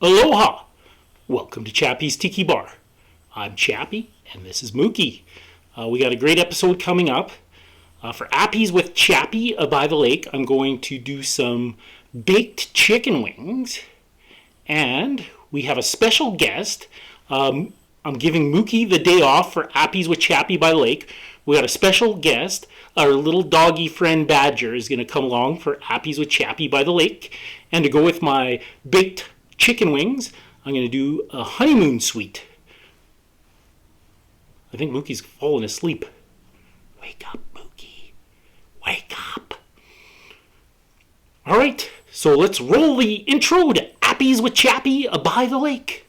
Aloha! Welcome to Chappy's Tiki Bar. I'm Chappy, and this is Mookie. We got a great episode coming up. For Appies with Chappy by the lake, I'm going to do some baked chicken wings. And we have a special guest. I'm giving Mookie the day off for Appies with Chappy by the lake. We got a special guest. Our little doggy friend Badger is going to come along for Appies with Chappy by the lake. And to go with my baked chicken wings, I'm going to do a Honeymoon Suite. I think Mookie's falling asleep. Wake up, Mookie. Wake up. All right, so let's roll the intro to Appies with Chappy by the lake.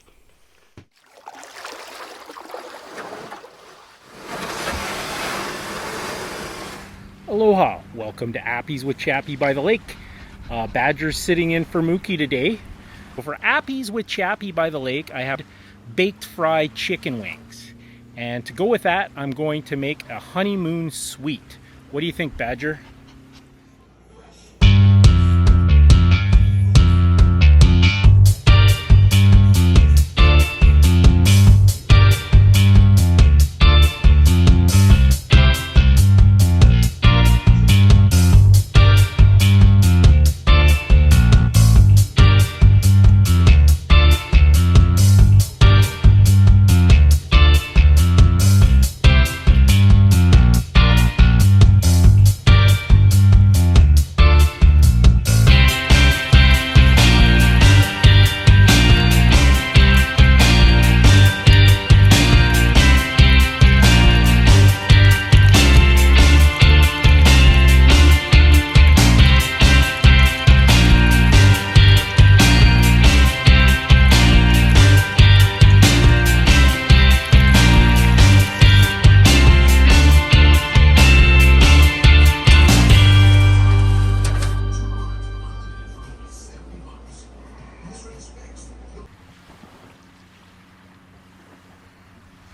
Aloha. Welcome to Appies with Chappy by the lake. Badger's sitting in for Mookie today. Well, for Appies with Chappy by the lake, I have baked fried chicken wings. And to go with that, I'm going to make a Honeymoon Suite. What do you think, Badger?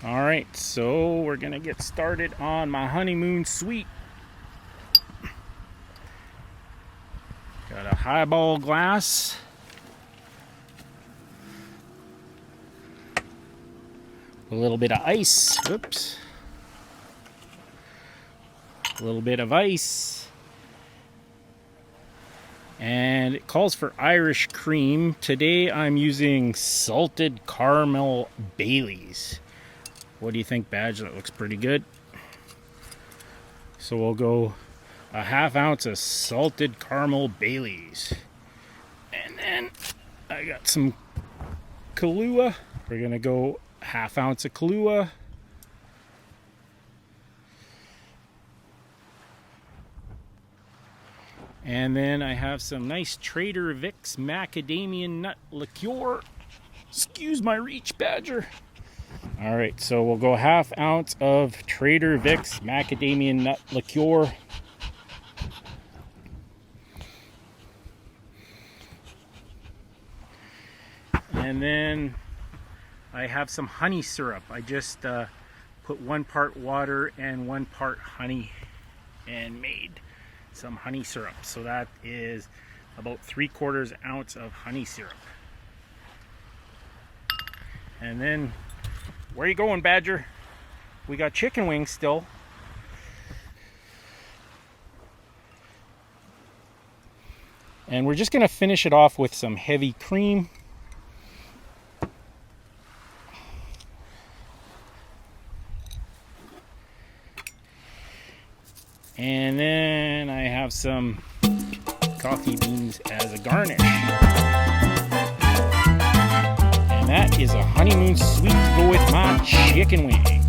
Alright, so we're going to get started on my Honeymoon Suite. Got a highball glass. A little bit of ice. Oops. A little bit of ice. And it calls for Irish cream. Today I'm using salted caramel Baileys. What do you think, Badge? That looks pretty good. So we'll go a half ounce of salted caramel Baileys. And then I got some Kahlua. We're going to go half ounce of Kahlua. And then I have some nice Trader Vic's macadamia nut liqueur. Excuse my reach, Badger. All right, so we'll go half ounce of Trader Vic's macadamia nut liqueur. And then I have some honey syrup. I just put 1 part water and 1 part honey and made some honey syrup. So that is about 3/4 ounce of honey syrup. And then, where are you going, Badger? We got chicken wings still. And we're just going to finish it off with some heavy cream. And then I have some coffee beans as a garnish. And that is a Honeymoon Suite to go with my chicken wings.